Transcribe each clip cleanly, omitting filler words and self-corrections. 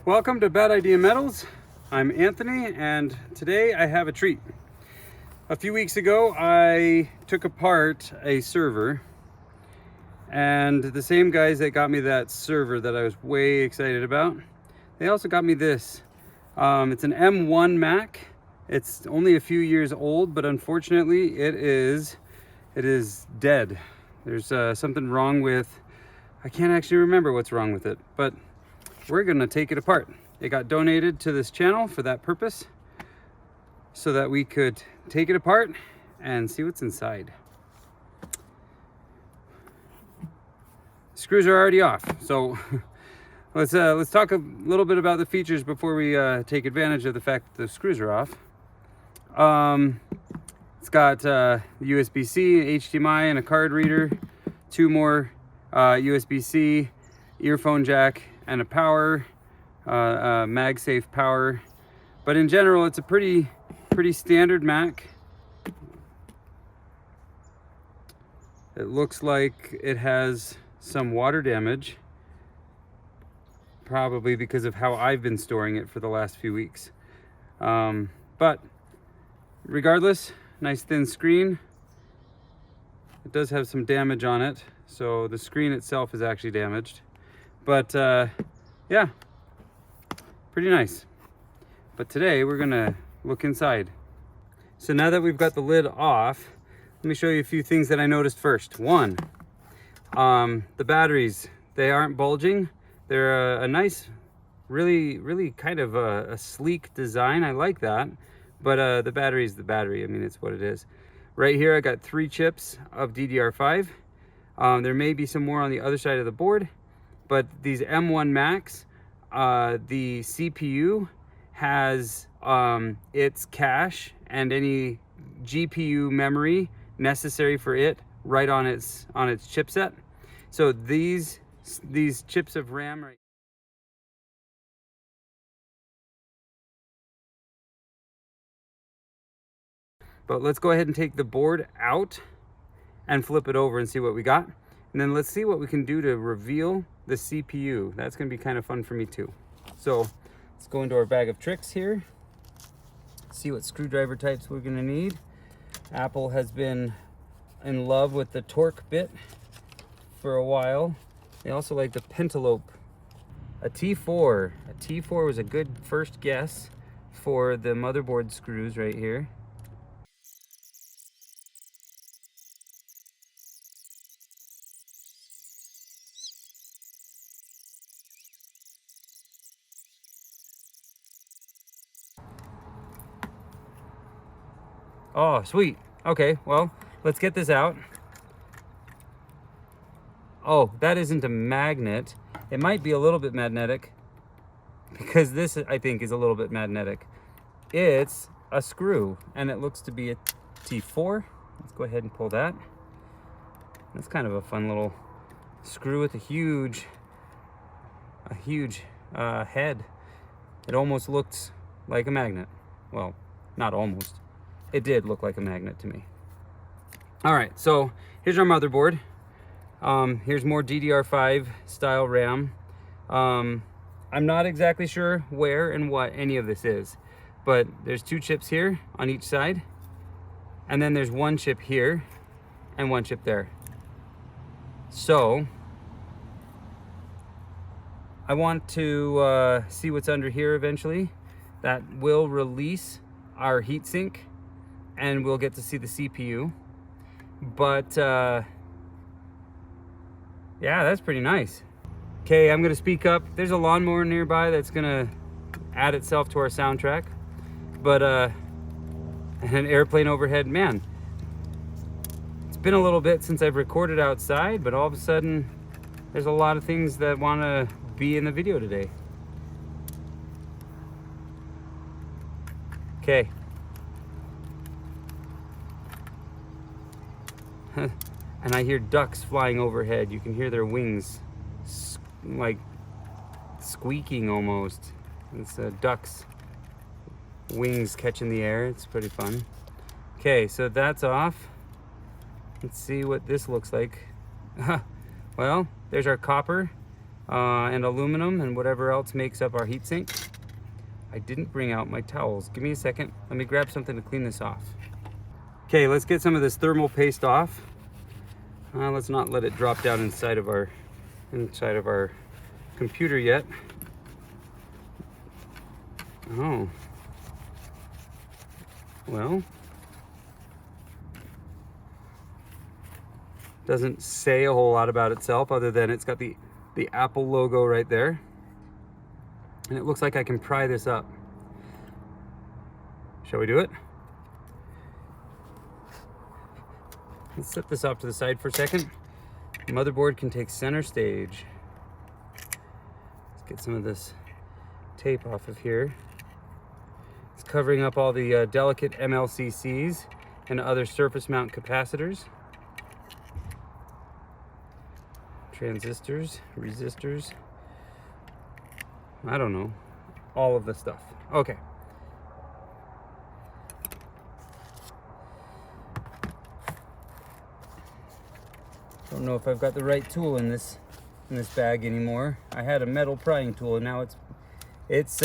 Welcome to Bad Idea Metals. I'm Anthony, and today I have a treat. A few weeks ago, I took apart a server, and the same guys that got me that server that I was way excited about, they also got me this. It's an M1 Mac. It's only a few years old, but unfortunately, it is dead. There's something wrong with. I can't actually remember what's wrong with it, but we're gonna take it apart. It got donated to this channel for that purpose, so that we could take it apart and see what's inside. Screws are already off, so let's talk a little bit about the features before we take advantage of the fact that the screws are off. It's got USB-C, HDMI, and a card reader, two more USB-C, earphone jack, and a power, MagSafe power. But in general, it's a pretty standard Mac. It looks like it has some water damage, probably because of how I've been storing it for the last few weeks. But regardless, nice thin screen. It does have some damage on it, so the screen itself is actually damaged. But yeah, pretty nice. But today we're gonna look inside. So now that we've got the lid off, let me show you a few things that I noticed first. One, the batteries, they aren't bulging. They're a nice, really kind of a sleek design. I like that. But the battery is the battery. I mean, it's what it is. Right here, I got 3 chips of DDR5. There may be some more on the other side of the board. But these M1 Macs, the CPU has its cache and any GPU memory necessary for it right on its chipset. So these chips of RAM right. But let's go ahead and take the board out and flip it over and see what we got. And then let's see what we can do to reveal the CPU. That's gonna be kind of fun for me too. So let's go into our bag of tricks here. See what screwdriver types we're gonna need. Apple has been in love with the torque bit for a while. They also like the pentalope. A T4 was a good first guess for the motherboard screws right here. Oh, sweet. Okay, well, let's get this out. Oh, that isn't a magnet. It might be a little bit magnetic, because this, I think, is a little bit magnetic. It's a screw, and it looks to be a T4. Let's go ahead and pull that. That's kind of a fun little screw with a huge head. It almost looks like a magnet. Well, not almost. It did look like a magnet to me. All right, so here's our motherboard. Here's more DDR5 style RAM. I'm not exactly sure where and what any of this is, but there's 2 chips here on each side, and then there's 1 chip here and 1 chip there. So I want to see what's under here eventually. That will release our heatsink, and we'll get to see the CPU. But yeah, that's pretty nice. Okay, I'm gonna speak up. There's a lawnmower nearby that's gonna add itself to our soundtrack. But an airplane overhead. Man, it's been a little bit since I've recorded outside, but all of a sudden there's a lot of things that wanna be in the video today. Okay. And I hear ducks flying overhead. You can hear their wings like squeaking almost. It's ducks' wings catching the air. It's pretty fun. Okay, so that's off. Let's see what this looks like. Well, there's our copper and aluminum and whatever else makes up our heatsink. I didn't bring out my towels. Give me a second. Let me grab something to clean this off. Okay, let's get some of this thermal paste off. Let's not let it drop down inside of our computer yet. Oh. Well. Doesn't say a whole lot about itself other than it's got the Apple logo right there. And it looks like I can pry this up. Shall we do it? Let's set this off to the side for a second. The motherboard can take center stage. Let's get some of this tape off of here. It's covering up all the delicate MLCCs and other surface mount capacitors. Transistors, resistors, I don't know, all of the stuff. Okay. Don't know if I've got the right tool in this bag anymore. I had a metal prying tool and now it's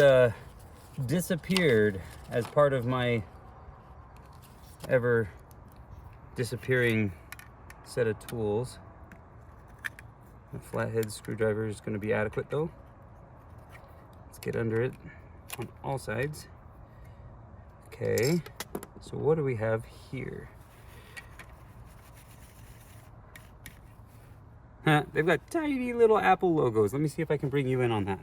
disappeared as part of my ever disappearing set of tools. A flathead screwdriver is going to be adequate though. Let's get under it on all sides. Okay, so what do we have here? They've got tiny little Apple logos. Let me see if I can bring you in on that.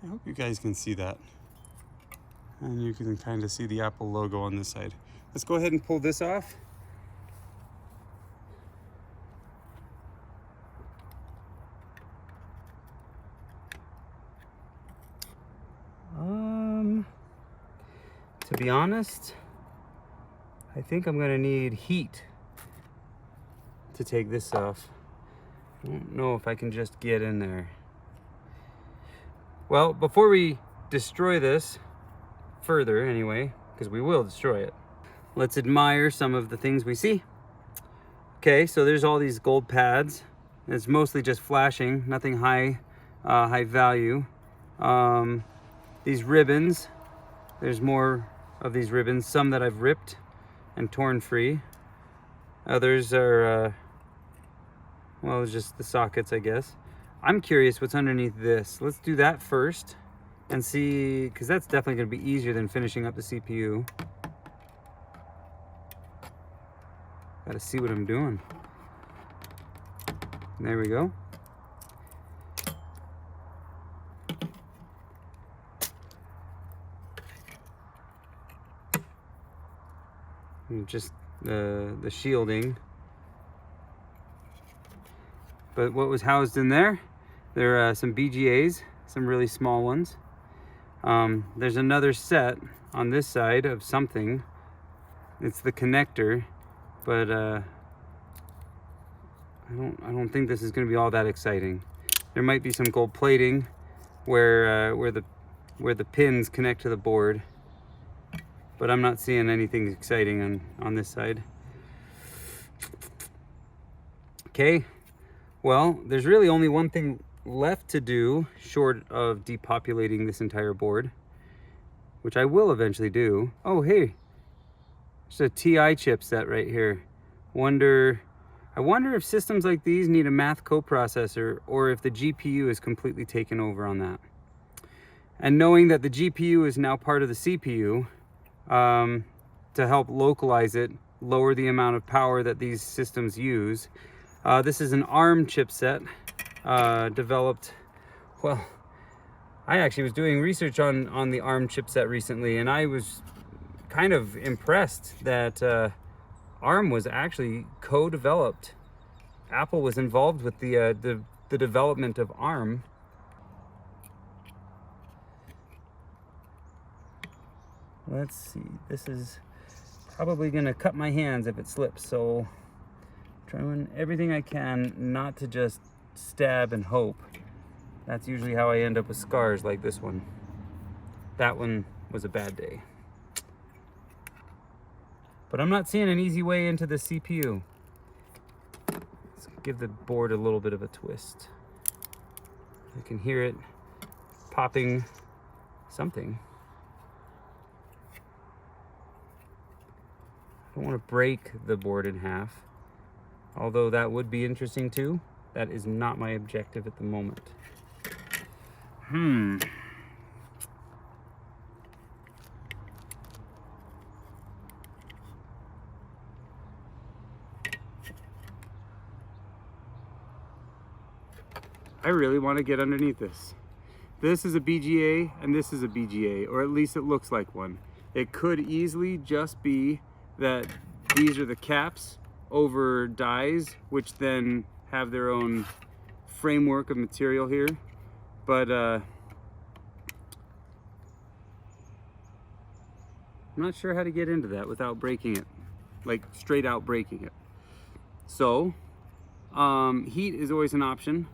I hope you guys can see that. And you can kind of see the Apple logo on this side. Let's go ahead and pull this off. To be honest, I think I'm gonna need heat to take this off. I don't know if I can just get in there. Well, before we destroy this further anyway, because we will destroy it, let's admire some of the things we see. Okay, so there's all these gold pads. It's mostly just flashing, nothing high value. These ribbons, there's more of these ribbons, some that I've ripped and torn free. Others are, well, just the sockets, I guess. I'm curious what's underneath this. Let's do that first and see, because that's definitely going to be easier than finishing up the CPU. Got to see what I'm doing. There we go. And just the shielding. But what was housed in there? There are some BGAs, some really small ones. There's another set on this side of something. It's the connector, but I don't think this is going to be all that exciting. There might be some gold plating where the pins connect to the board, but I'm not seeing anything exciting on this side. Okay, well, there's really only one thing left to do short of depopulating this entire board, which I will eventually do. Oh, hey, there's a TI chipset right here. I wonder if systems like these need a math coprocessor or if the GPU is completely taken over on that. And knowing that the GPU is now part of the CPU, to help localize it, lower the amount of power that these systems use. This is an ARM chipset developed, well, I actually was doing research on the ARM chipset recently, and I was kind of impressed that ARM was actually co-developed. Apple was involved with the development of ARM. Let's see, this is probably gonna cut my hands if it slips, so trying everything I can not to just stab and hope. That's usually how I end up with scars like this one. That one was a bad day. But I'm not seeing an easy way into the CPU. Let's give the board a little bit of a twist. I can hear it popping something. I don't want to break the board in half, although that would be interesting too. That is not my objective at the moment. I really want to get underneath this. This is a BGA and this is a BGA, or at least it looks like one. It could easily just be that these are the caps over dies, which then have their own framework of material here. But I'm not sure how to get into that without breaking it, like straight out breaking it. So heat is always an option,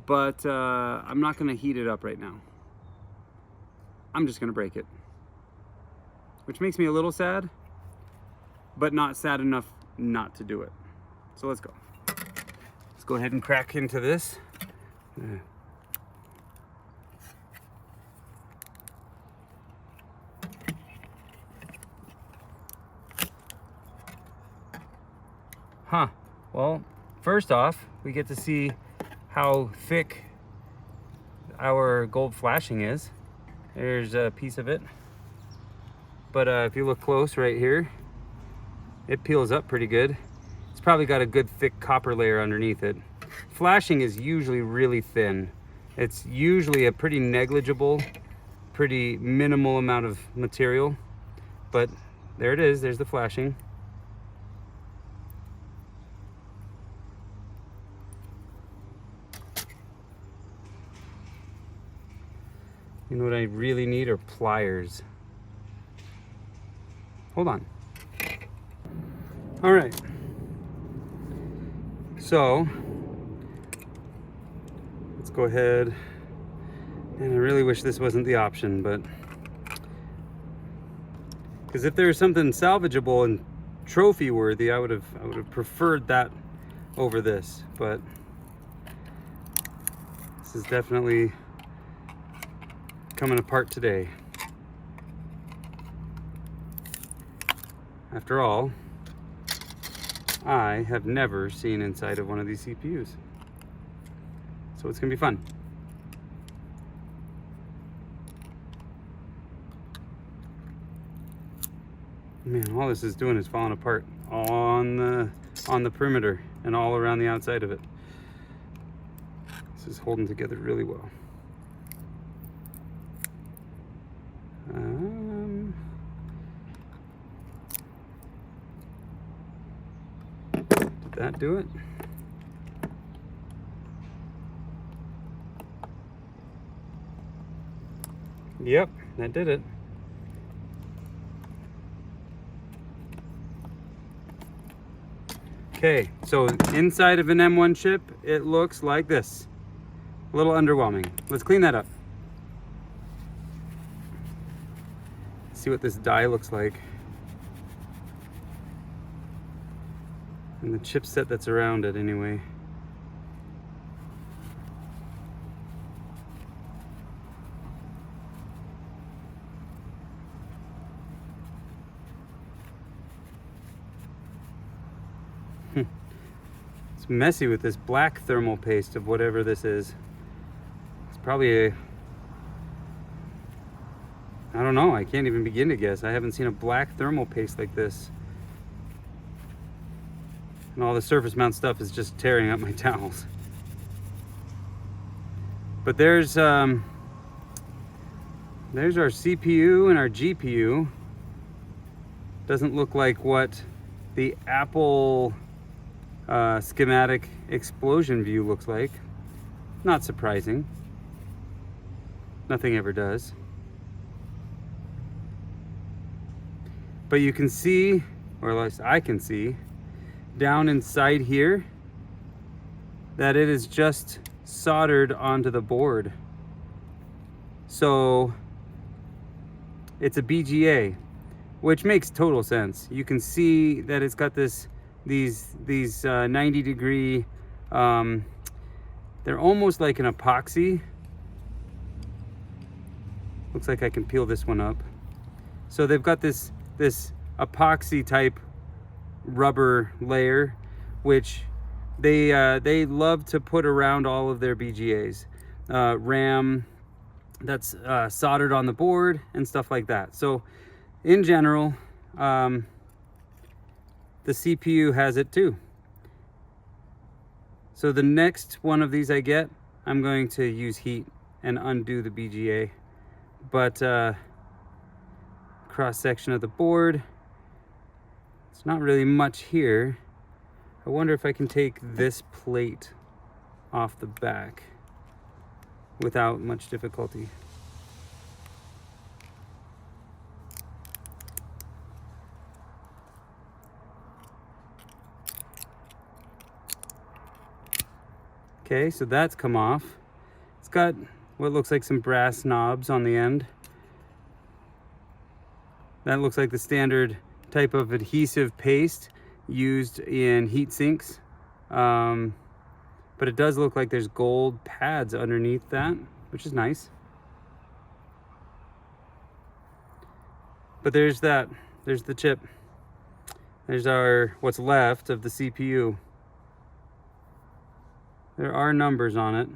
but I'm not gonna heat it up right now. I'm just gonna break it, which makes me a little sad, but not sad enough not to do it. So let's go. Let's go ahead and crack into this. Well, first off, we get to see how thick our gold flashing is. There's a piece of it. But if you look close right here, it peels up pretty good. It's probably got a good thick copper layer underneath it. Flashing is usually really thin. It's usually a pretty negligible, pretty minimal amount of material. But there it is, there's the flashing. You know what I really need are pliers. Hold on. All right. So let's go ahead. And I really wish this wasn't the option, but because if there was something salvageable and trophy worthy, I would have preferred that over this. But this is definitely coming apart today. After all, I have never seen inside of one of these CPUs. So it's gonna be fun. Man, all this is doing is falling apart on the perimeter and all around the outside of it. This is holding together really well. Did that do it? Yep, that did it. Okay, so inside of an M1 chip, it looks like this. A little underwhelming. Let's clean that up. See what this die looks like. And the chipset that's around it anyway. It's messy with this black thermal paste of whatever this is. It's probably a, I don't know, I can't even begin to guess. I haven't seen a black thermal paste like this. And all the surface mount stuff is just tearing up my towels. But there's our CPU and our GPU. Doesn't look like what the Apple schematic explosion view looks like. Not surprising. Nothing ever does. But you can see, or at least I can see, down inside here that it is just soldered onto the board. So it's a BGA. which makes total sense. You can see that it's got these 90-degree, they're almost like an epoxy. Looks like I can peel this one up. So they've got this epoxy type rubber layer, which they love to put around all of their BGAs, RAM that's soldered on the board and stuff like that. So in general, the CPU has it too. So the next one of these I get, I'm going to use heat and undo the BGA. But cross section of the board, it's not really much here. I wonder if I can take this plate off the back without much difficulty. Okay, so that's come off. It's got what looks like some brass knobs on the end. That looks like the standard type of adhesive paste used in heat sinks. But it does look like there's gold pads underneath that, which is nice. But there's that. There's the chip. There's what's left of the CPU. There are numbers on it,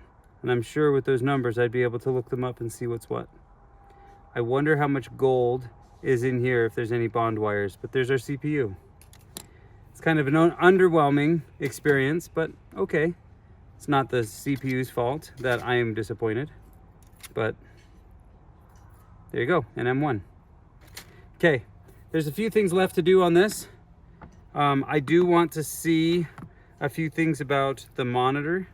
and I'm sure with those numbers I'd be able to look them up and see what's what. I wonder how much gold is in here, if there's any bond wires, but there's our CPU. It's kind of an underwhelming experience, but okay. It's not the CPU's fault that I am disappointed, but there you go, an M1. Okay, there's a few things left to do on this. I do want to see a few things about the monitor.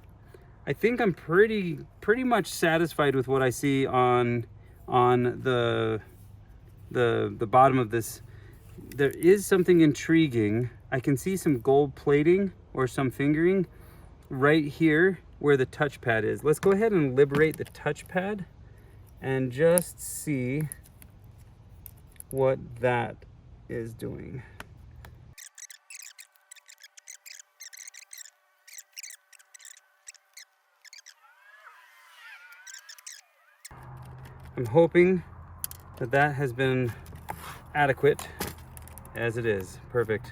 I think I'm pretty much satisfied with what I see on the bottom of this. There is something intriguing. I can see some gold plating or some fingering right here where the touchpad is. Let's go ahead and liberate the touchpad and just see what that is doing. I'm hoping that has been adequate as it is. Perfect.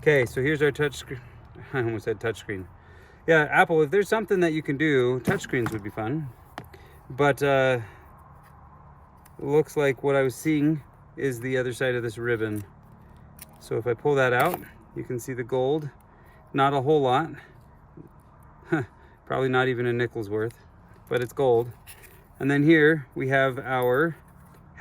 Okay, so here's our touch screen. I almost said touch screen. Yeah, Apple, if there's something that you can do, touchscreens would be fun. But looks like what I was seeing is the other side of this ribbon. So if I pull that out, you can see the gold. Not a whole lot. Probably not even a nickel's worth, but it's gold. And then here we have our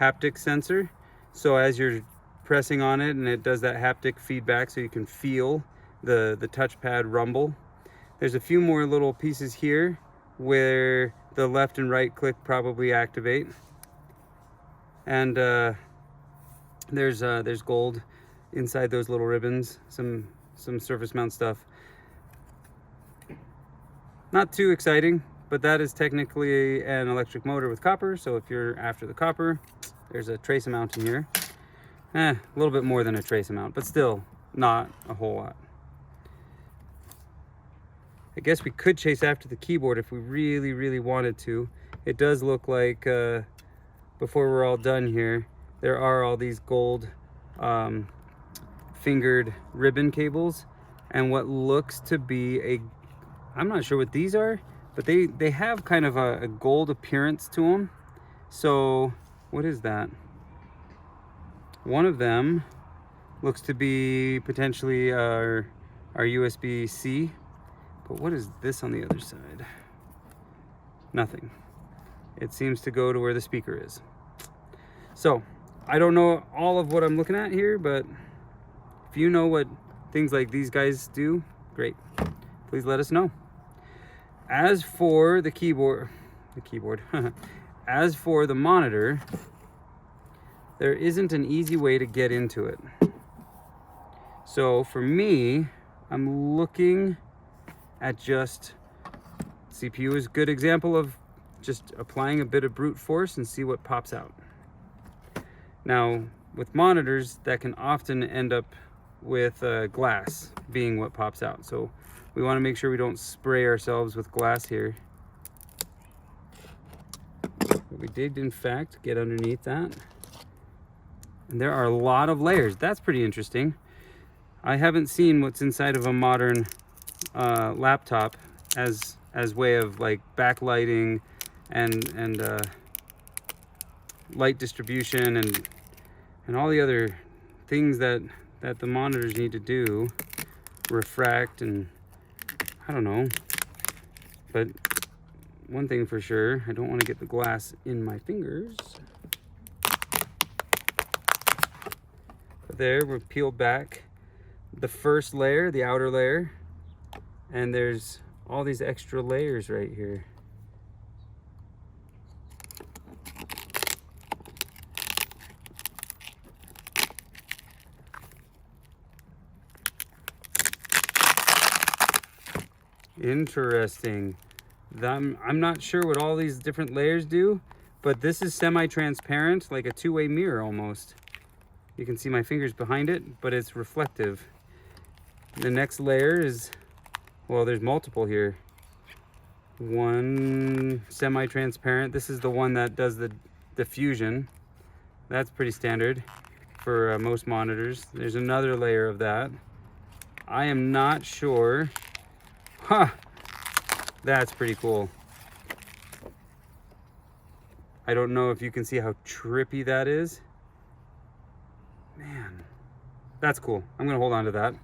haptic sensor. So as you're pressing on it and it does that haptic feedback, so you can feel the touchpad rumble. There's a few more little pieces here where the left and right click probably activate. And there's gold inside those little ribbons, some surface mount stuff. Not too exciting, but that is technically an electric motor with copper. So if you're after the copper, there's a trace amount in here. A little bit more than a trace amount, but still not a whole lot. I guess we could chase after the keyboard if we really wanted to. It does look like, before we're all done here, there are all these gold fingered ribbon cables and what looks to be I'm not sure what these are, but they have kind of a gold appearance to them. So what is that? One of them looks to be potentially our USB-C, but what is this on the other side? Nothing. It seems to go to where the speaker is. So I don't know all of what I'm looking at here, but if you know what things like these guys do, great. Please let us know. As for the keyboard, as for the monitor, there isn't an easy way to get into it. So for me, I'm looking at just, CPU is a good example of just applying a bit of brute force and see what pops out. Now, with monitors, that can often end up with glass being what pops out. So we want to make sure we don't spray ourselves with glass here. But we did in fact get underneath that. And there are a lot of layers. That's pretty interesting. I haven't seen what's inside of a modern laptop as way of like backlighting and light distribution and all the other things that the monitors need to do, refract, and I don't know. But one thing for sure, I don't want to get the glass in my fingers. But there, we're peeled back the first layer, the outer layer, and there's all these extra layers right here. Interesting. I'm not sure what all these different layers do, but this is semi-transparent, like a two-way mirror almost. You can see my fingers behind it, but it's reflective. The next layer is, well, there's multiple here. One semi-transparent. This is the one that does the diffusion. That's pretty standard for most monitors. There's another layer of that. I am not sure. Huh, that's pretty cool. I don't know if you can see how trippy that is. Man, that's cool. I'm gonna hold on to that.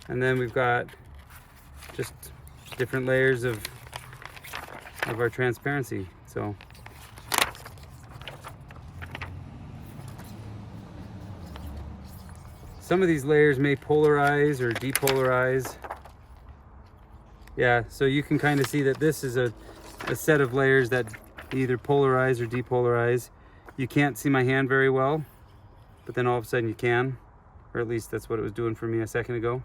And then we've got just different layers of our transparency. So some of these layers may polarize or depolarize. Yeah, so you can kind of see that this is a set of layers that either polarize or depolarize. You can't see my hand very well, but then all of a sudden you can, or at least that's what it was doing for me a second ago.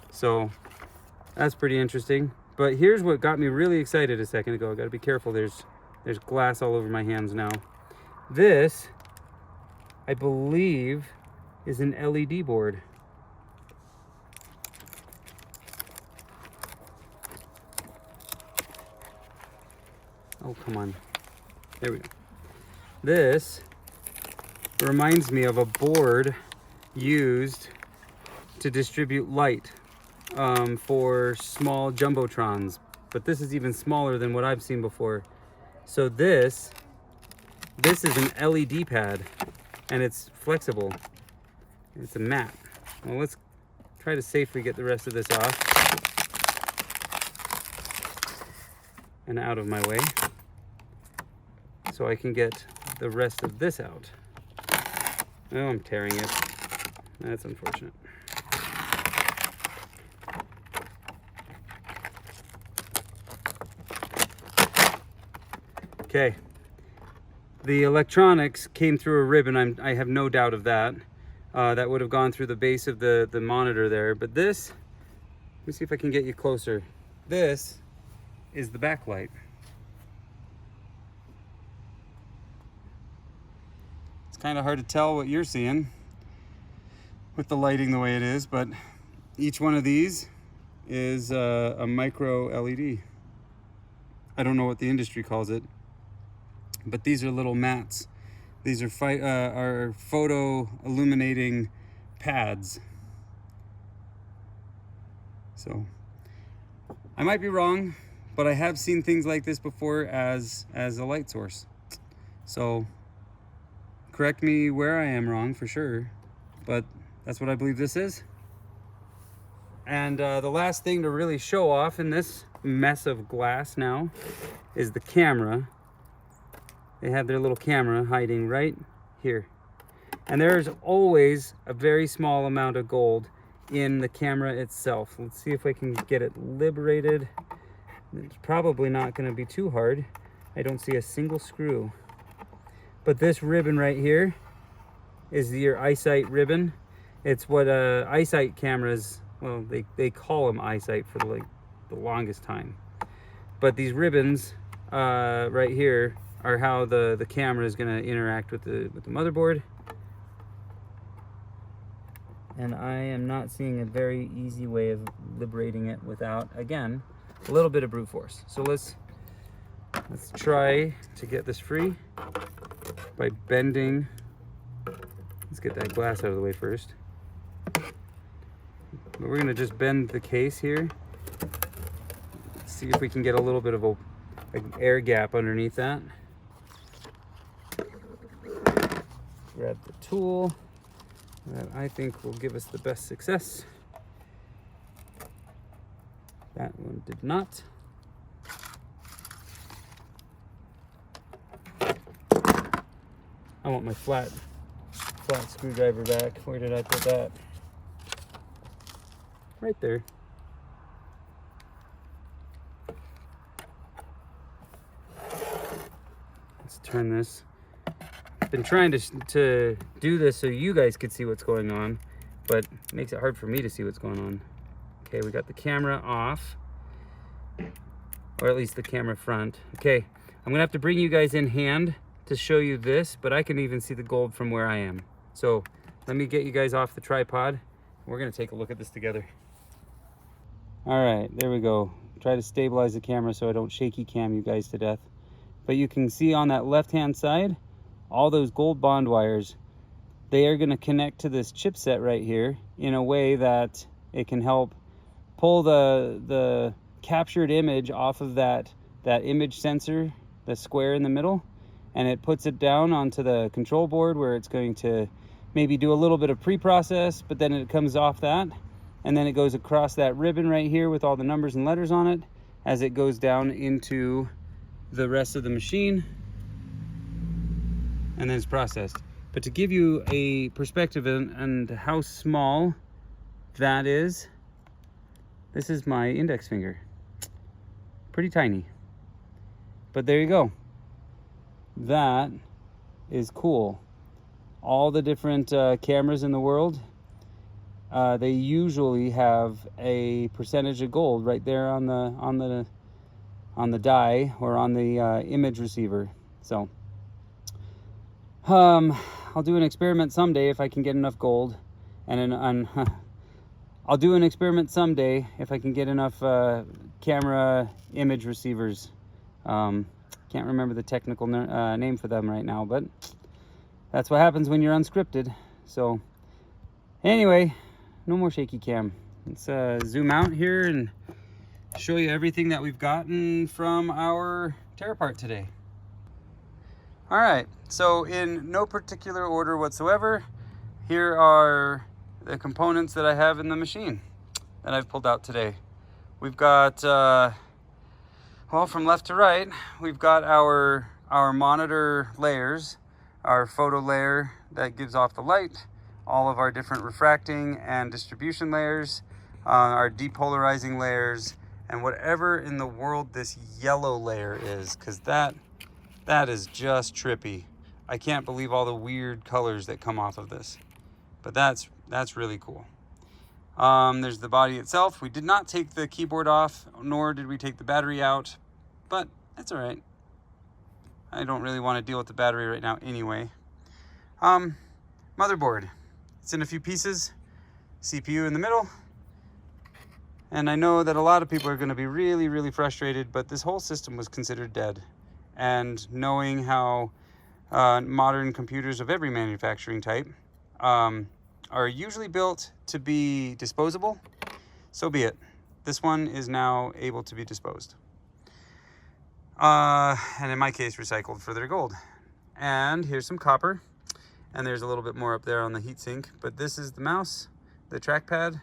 So that's pretty interesting. But here's what got me really excited a second ago. I gotta be careful, there's glass all over my hands now. This, I believe, is an LED board. Oh, come on. There we go. This reminds me of a board used to distribute light for small jumbotrons, but this is even smaller than what I've seen before. So this is an LED pad, and it's flexible. It's a mat. Well, let's try to safely get the rest of this off and out of my way, so I can get the rest of this out. Oh, I'm tearing it. That's unfortunate. Okay. The electronics came through a ribbon. I have no doubt of that. That would have gone through the base of the monitor there. But this, let me see if I can get you closer. This is the backlight. It's kind of hard to tell what you're seeing with the lighting the way it is, but each one of these is a micro LED. I don't know what the industry calls it, but these are little mats. These are photo illuminating pads. So I might be wrong, but I have seen things like this before as a light source. So correct me where I am wrong for sure, but that's what I believe this is. And the last thing to really show off in this mess of glass now is the camera. They have their little camera hiding right here. And there's always a very small amount of gold in the camera itself. Let's see if I can get it liberated. It's probably not going to be too hard. I don't see a single screw. But this ribbon right here is your eyesight ribbon. It's what eyesight cameras, well, they call them eyesight for the longest time. But these ribbons right here or how the camera is going to interact with the motherboard. And I am not seeing a very easy way of liberating it without, again, a little bit of brute force. So let's try to get this free by bending. Let's get that glass out of the way first. But we're gonna just bend the case here. See if we can get a little bit of an air gap underneath that. Grab the tool that I think will give us the best success. That one did not. I want my flat screwdriver back. Where did I put that? Right there. Let's turn this. I've been trying to do this so you guys could see what's going on, but it makes it hard for me to see what's going on. Okay, we got the camera off, or at least the camera front. Okay, I'm gonna have to bring you guys in hand to show you this, but I can even see the gold from where I am. So let me get you guys off the tripod. We're gonna take a look at this together. All right, there we go. Try to stabilize the camera so I don't shaky cam you guys to death. But you can see on that left-hand side, all those gold bond wires, they are gonna connect to this chipset right here in a way that it can help pull the captured image off of that image sensor, the square in the middle, and it puts it down onto the control board where it's going to maybe do a little bit of pre-process, but then it comes off that, and then it goes across that ribbon right here with all the numbers and letters on it as it goes down into the rest of the machine, and then it's processed. But to give you a perspective on how small that is, this is my index finger. Pretty tiny. But there you go. That is cool. All the different cameras in the world, they usually have a percentage of gold right there on the die or on the image receiver. So I'll do an experiment someday if I can get enough gold, and I'll do an experiment someday if I can get enough camera image receivers. Can't remember the technical name for them right now, but that's what happens when you're unscripted. So anyway, no more shaky cam. Let's zoom out here and show you everything that we've gotten from our tear apart today. All right, so in no particular order whatsoever, here are the components that I have in the machine that I've pulled out today. We've got, well, from left to right, we've got our monitor layers, our photo layer that gives off the light, all of our different refracting and distribution layers, our depolarizing layers, and whatever in the world this yellow layer is, because that is just trippy. I can't believe all the weird colors that come off of this, but that's really cool. There's the body itself. We did not take the keyboard off, nor did we take the battery out, but that's all right. I don't really want to deal with the battery right now anyway. Motherboard. It's in a few pieces. CPU in the middle. And I know that a lot of people are going to be really, really frustrated, but this whole system was considered dead. And knowing how modern computers of every manufacturing type are usually built to be disposable, so be it. This one is now able to be disposed. And in my case, recycled for their gold. And here's some copper. And there's a little bit more up there on the heatsink. But this is the mouse, the trackpad,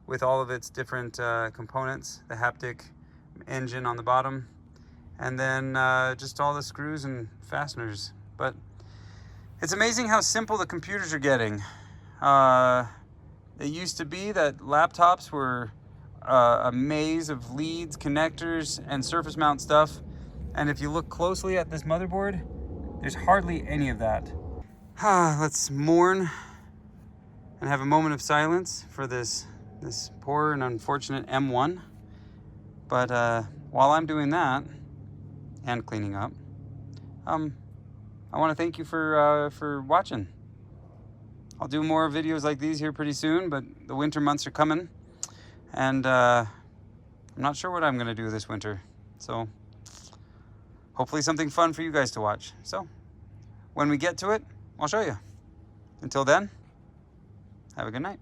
with all of its different components, the haptic engine on the bottom, and then just all the screws and fasteners. But it's amazing how simple the computers are getting. It used to be that laptops were a maze of leads, connectors, and surface mount stuff. And if you look closely at this motherboard, there's hardly any of that. Let's mourn and have a moment of silence for this poor and unfortunate M1. But while I'm doing that and cleaning up, I want to thank you for watching. I'll do more videos like these here pretty soon, but the winter months are coming, and I'm not sure what I'm going to do this winter. So hopefully something fun for you guys to watch. So when we get to it, I'll show you. Until then, have a good night.